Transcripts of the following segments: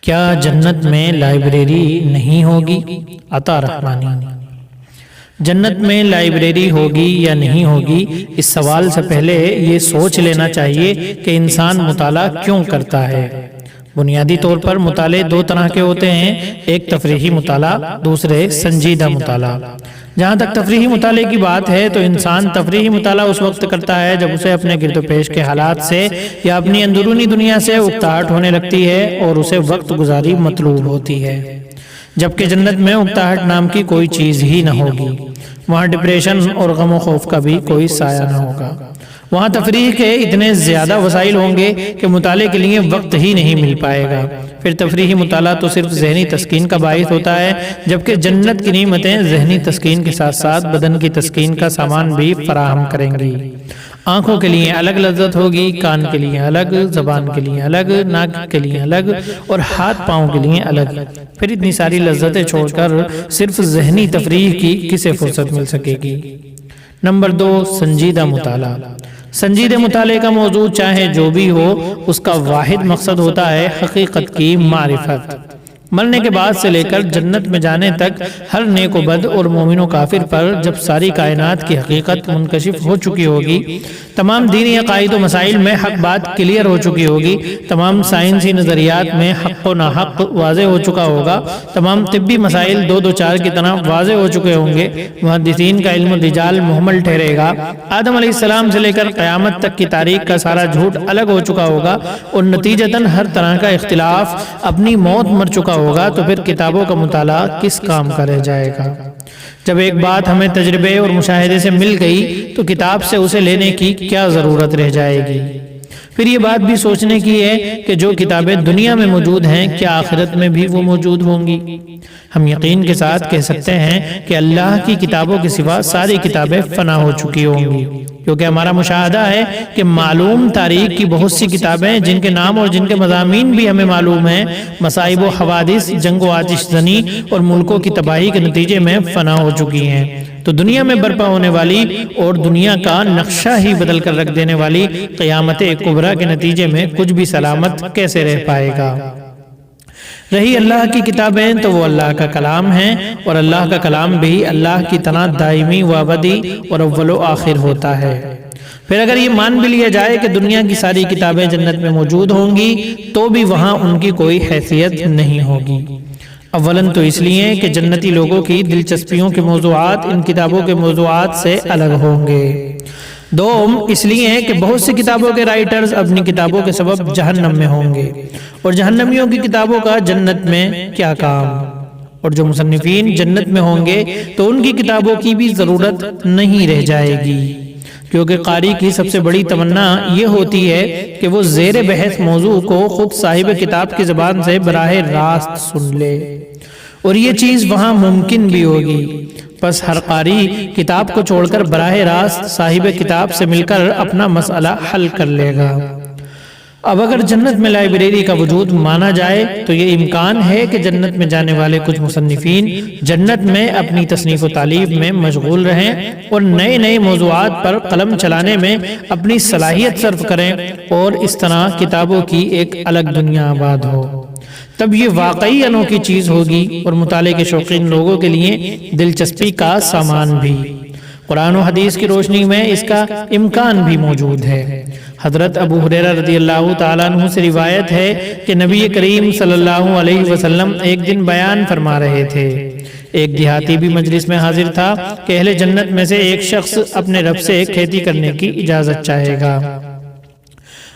کیا جنت میں لائبریری نہیں ہوگی؟ عطا رحمانی۔ جنت میں لائبریری ہوگی یا نہیں ہوگی، اس سوال سے پہلے یہ سوچ لینا چاہیے کہ انسان مطالعہ کیوں کرتا ہے۔ بنیادی طور پر مطالعے دو طرح کے ہوتے ہیں، ایک تفریحی مطالعہ، دوسرے سنجیدہ مطالعہ۔ جہاں تک تفریحی مطالعے کی بات ہے تو انسان تفریحی مطالعہ اس وقت کرتا ہے جب اسے اپنے گرد و پیش کے حالات سے یا اپنی اندرونی دنیا سے اکتاہٹ ہونے لگتی ہے اور اسے وقت گزاری مطلوب ہوتی ہے، جبکہ جنت میں اکتاہٹ نام کی کوئی چیز ہی نہ ہوگی۔ وہاں ڈپریشن اور غم و خوف کا بھی کوئی سایہ نہ ہوگا۔ وہاں تفریح کے اتنے زیادہ وسائل ہوں گے کہ مطالعے کے لیے وقت ہی نہیں مل پائے گا۔ پھر تفریحی مطالعہ تو صرف ذہنی تسکین کا باعث ہوتا ہے، جبکہ جنت کی نعمتیں ذہنی تسکین کے ساتھ ساتھ بدن کی تسکین کا سامان بھی فراہم کریں گی۔ آنکھوں کے لیے الگ لذت ہوگی، کان کے لیے الگ، زبان کے لیے الگ، ناک کے لیے الگ اور ہاتھ پاؤں کے لیے الگ۔ پھر اتنی ساری لذتیں چھوڑ کر صرف ذہنی تفریح کی کسے فرصت مل سکے گی؟ نمبر 2، سنجیدہ مطالعہ۔ سنجیدہ مطالعے کا موضوع چاہے جو بھی ہو، اس کا واحد مقصد ہوتا ہے حقیقت کی معرفت۔ مرنے کے بعد سے لے کر جنت میں جانے تک ہر نیک و بد اور مومن و کافر پر جب ساری کائنات کی حقیقت منکشف ہو چکی ہوگی، تمام دینی عقائد و مسائل میں حق بات کلیئر ہو چکی ہوگی، تمام سائنسی نظریات میں حق و ناحق واضح ہو چکا ہوگا، تمام طبی مسائل 2-2-4 کی طرح واضح ہو چکے ہوں گے، محدثین کا علم الرجال محمل ٹھہرے گا، آدم علیہ السلام سے لے کر قیامت تک کی تاریخ کا سارا جھوٹ الگ ہو چکا ہوگا اور نتیجتاً ہر طرح کا اختلاف اپنی موت مر چکا ہوگا، تو پھر کتابوں کا مطالعہ کس کام کا رہ جائے گا؟ جب ایک بات ہمیں تجربے اور مشاہدے سے مل گئی تو کتاب سے اسے لینے کی کیا ضرورت رہ جائے گی؟ پھر یہ بات بھی سوچنے کی ہے کہ جو کتابیں دنیا میں موجود ہیں کیا آخرت میں بھی وہ موجود ہوں گی؟ ہم یقین کے ساتھ کہہ سکتے ہیں کہ اللہ کی کتابوں کے سوا ساری کتابیں فنا ہو چکی ہوں گی، کیونکہ ہمارا مشاہدہ ہے کہ معلوم تاریخ کی بہت سی کتابیں جن کے نام اور جن کے مضامین بھی ہمیں معلوم ہیں، مصائب و حوادث، جنگ و آتش زنی اور ملکوں کی تباہی کے نتیجے میں فنا ہو چکی ہیں، تو دنیا میں برپا ہونے والی اور دنیا کا نقشہ ہی بدل کر رکھ دینے والی قیامت کبریٰ کے نتیجے میں کچھ بھی سلامت کیسے رہ پائے گا؟ رہی اللہ کی کتابیں تو وہ اللہ کا کلام ہیں، اور اللہ کا کلام بھی اللہ کی طرح دائمی و ابدی اور اول و آخر ہوتا ہے۔ پھر اگر یہ مان بھی لیا جائے کہ دنیا کی ساری کتابیں جنت میں موجود ہوں گی تو بھی وہاں ان کی کوئی حیثیت نہیں ہوگی۔ اولاً تو اس لیے کہ جنتی لوگوں کی دلچسپیوں کے موضوعات ان کتابوں کے موضوعات سے الگ ہوں گے۔ دوم اس لیے کہ بہت سی کتابوں کے رائٹرز اپنی کتابوں کے سبب جہنم میں ہوں گے، اور جہنمیوں کی کتابوں کا جنت میں کیا کام؟ اور جو مصنفین جنت میں ہوں گے تو ان کی کتابوں کی بھی ضرورت نہیں رہ جائے گی، کیونکہ قاری کی سب سے بڑی تمنا یہ ہوتی ہے کہ وہ زیر بحث موضوع کو خود صاحب کتاب کی زبان سے براہ راست سن لے، اور یہ چیز وہاں ممکن بھی ہوگی۔ پس ہر قاری کتاب کو چھوڑ کر براہ راست صاحب کتاب سے مل کر اپنا مسئلہ حل کر لے گا۔ اب اگر جنت میں لائبریری کا وجود مانا جائے تو یہ امکان ہے کہ جنت میں جانے والے کچھ مصنفین جنت میں اپنی تصنیف و تالیف میں مشغول رہیں اور نئے نئے موضوعات پر قلم چلانے میں اپنی صلاحیت صرف کریں، اور اس طرح کتابوں کی ایک الگ دنیا آباد ہو۔ تب یہ واقعی انوکھی چیز ہوگی اور مطالعے کے شوقین لوگوں کے لیے دلچسپی کا سامان بھی۔ قرآن و حدیث کی روشنی میں اس کا امکان بھی موجود ہے۔ حضرت ابو ہریرہ رضی اللہ تعالیٰ عنہ سے روایت ہے کہ نبی کریم صلی اللہ علیہ وسلم ایک دن بیان فرما رہے تھے۔ ایک دیہاتی بھی مجلس میں حاضر تھا کہ اہل جنت میں سے ایک شخص اپنے رب سے کھیتی کرنے کی اجازت چاہے گا۔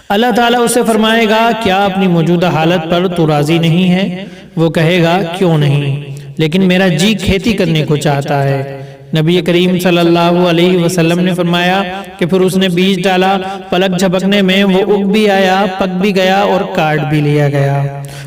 اللہ تعالیٰ اسے فرمائے گا، کیا اپنی موجودہ حالت پر تو راضی نہیں ہے؟ وہ کہے گا، کیوں نہیں، لیکن میرا جی کھیتی کرنے کو چاہتا ہے۔ نبی کریم صلی اللہ علیہ وسلم نے فرمایا کہ پھر اس نے بیج ڈالا، پلک جھپکنے میں وہ اگ بھی آیا، پک بھی گیا اور کاٹ بھی لیا گیا،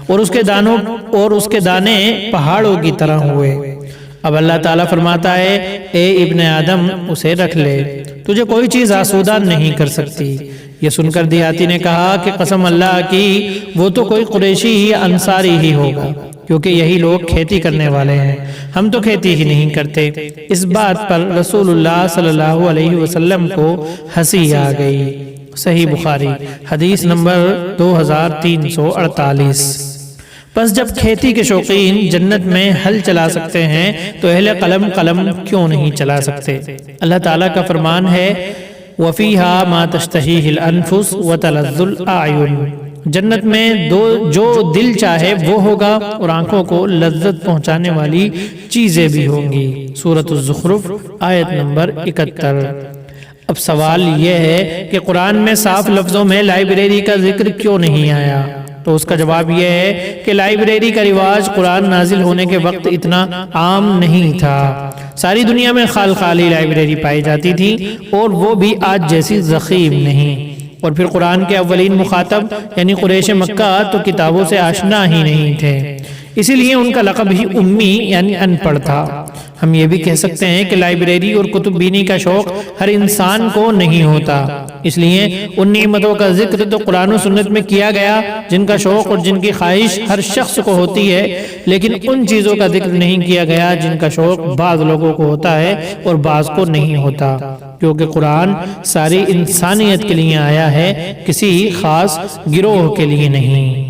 اور اس کے دانے پہاڑوں کی طرح ہوئے۔ اب اللہ تعالیٰ فرماتا ہے، اے ابن آدم اسے رکھ لے، تجھے کوئی چیز آسودہ نہیں کر سکتی۔ یہ سن کر دیہاتی نے کہا کہ قسم اللہ کی وہ تو کوئی قریشی یا انصاری ہی ہوگا، کیونکہ یہی لوگ کھیتی کرنے والے ہیں، ہم تو کھیتی ہی نہیں کرتے۔ اس بات پر رسول اللہ صلی اللہ علیہ وسلم کو ہنسی آ گئی۔ صحیح بخاری حدیث نمبر 2348۔ بس جب کھیتی کے شوقین جنت میں ہل چلا سکتے ہیں تو اہل قلم قلم کیوں نہیں چلا سکتے؟ اللہ تعالیٰ کا فرمان ہے وَفِيهَا مَا تَشْتَهِيهِ الْأَنفُسُ وَتَلَذُّ الْأَعْيُنُ، جنت میں جو دل چاہے وہ ہوگا اور آنکھوں کو لذت پہنچانے والی چیزیں بھی ہوں گی۔ سورۃ الزخرف آیت نمبر 71۔ اب سوال یہ ہے کہ قرآن میں صاف لفظوں میں لائبریری کا ذکر کیوں نہیں آیا؟ تو اس کا جواب یہ ہے کہ لائبریری کا رواج قرآن نازل ہونے کے وقت اتنا عام نہیں تھا۔ ساری دنیا میں خالی لائبریری پائی جاتی تھی اور وہ بھی آج جیسی ضخیم نہیں۔ اور پھر قرآن کے اولین مخاطب یعنی قریش مکہ تو کتابوں سے آشنا ہی نہیں تھے، اسی لیے ان کا لقب ہی امی یعنی ان پڑھ تھا۔ ہم یہ بھی کہہ سکتے ہیں کہ لائبریری اور کتب بینی کا شوق ہر انسان کو نہیں ہوتا، اس لیے ان نعمتوں کا ذکر تو قرآن و سنت میں کیا گیا جن کا شوق اور جن کی خواہش ہر شخص کو ہوتی ہے، لیکن ان چیزوں کا ذکر نہیں کیا گیا جن کا شوق بعض لوگوں کو ہوتا ہے اور بعض کو نہیں ہوتا، کیونکہ قرآن ساری انسانیت کے لیے آیا ہے، کسی خاص گروہ کے لیے نہیں۔